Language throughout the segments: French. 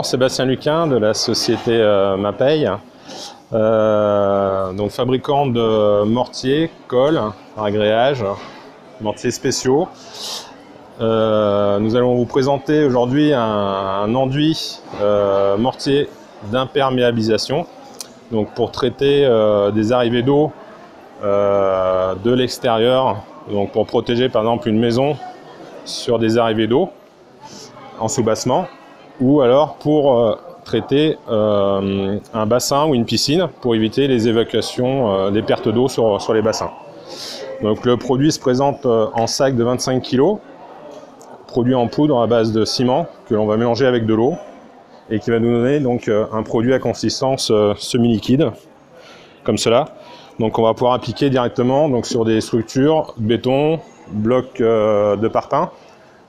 Sébastien Luquin de la société Mapei, donc fabricant de mortiers, colle, agréages, mortiers spéciaux. Nous allons vous présenter aujourd'hui un enduit mortier d'imperméabilisation, donc pour traiter des arrivées d'eau de l'extérieur, donc pour protéger par exemple une maison sur des arrivées d'eau en soubassement, ou alors pour traiter un bassin ou une piscine pour éviter les évacuations, les pertes d'eau sur les bassins. Donc le produit se présente en sac de 25 kg, produit en poudre à base de ciment que l'on va mélanger avec de l'eau et qui va nous donner donc un produit à consistance semi-liquide, comme cela. Donc on va pouvoir appliquer directement donc, sur des structures, béton, blocs de parpaing,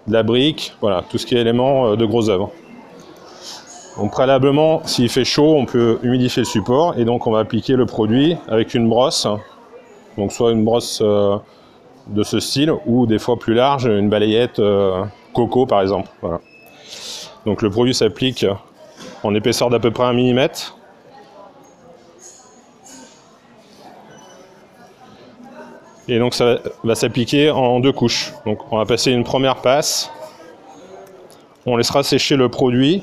de la brique, voilà, tout ce qui est élément de gros œuvres. Donc préalablement, s'il fait chaud, on peut humidifier le support et donc on va appliquer le produit avec une brosse, donc soit une brosse de ce style ou des fois plus large, une balayette coco par exemple. Voilà. Donc le produit s'applique en épaisseur d'à peu près 1 mm. Et donc ça va s'appliquer en 2 couches. Donc on va passer une première passe, on laissera sécher le produit.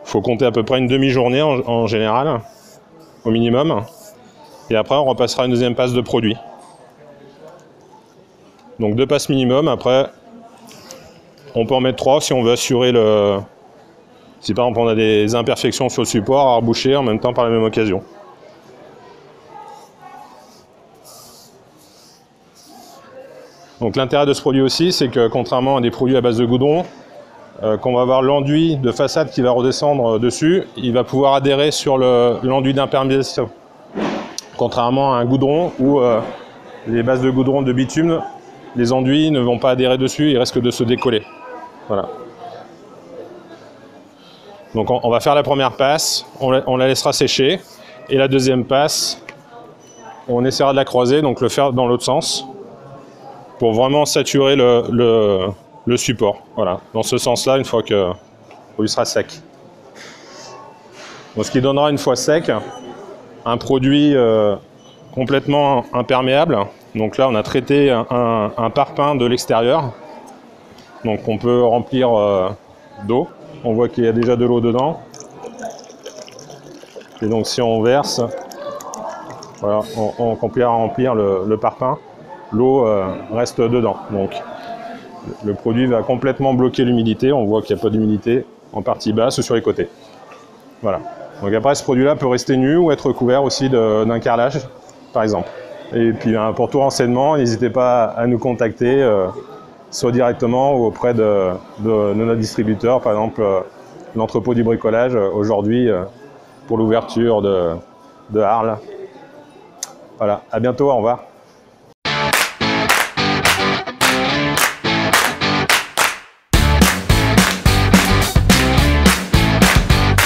Il faut compter à peu près une demi-journée en général, au minimum. Et après on repassera une deuxième passe de produit. Donc 2 passes minimum, après on peut en mettre 3 si on veut assurer le... Si par exemple on a des imperfections sur le support à reboucher en même temps par la même occasion. Donc l'intérêt de ce produit aussi, c'est que contrairement à des produits à base de goudron, qu'on va avoir l'enduit de façade qui va redescendre dessus, il va pouvoir adhérer sur l'enduit d'imperméabilisation. Contrairement à un goudron où les bases de goudron de bitume, les enduits ne vont pas adhérer dessus, ils risquent de se décoller. Voilà. Donc on va faire la première passe, on la laissera sécher, et la deuxième passe, on essaiera de la croiser, donc le faire dans l'autre sens, pour vraiment saturer le support. Voilà, dans ce sens-là, une fois que il sera sec. Donc, ce qui donnera une fois sec un produit complètement imperméable. Donc là, on a traité un parpaing de l'extérieur. Donc on peut remplir d'eau. On voit qu'il y a déjà de l'eau dedans. Et donc si on verse, voilà, on continue à remplir le parpaing. L'eau reste dedans. Donc le produit va complètement bloquer l'humidité. On voit qu'il n'y a pas d'humidité en partie basse ou sur les côtés. Voilà. Donc après, ce produit-là peut rester nu ou être couvert aussi d'un carrelage, par exemple. Et puis pour tout renseignement, n'hésitez pas à nous contacter, soit directement ou auprès de notre distributeur, par exemple l'entrepôt du bricolage aujourd'hui pour l'ouverture de Arles. Voilà, à bientôt, au revoir.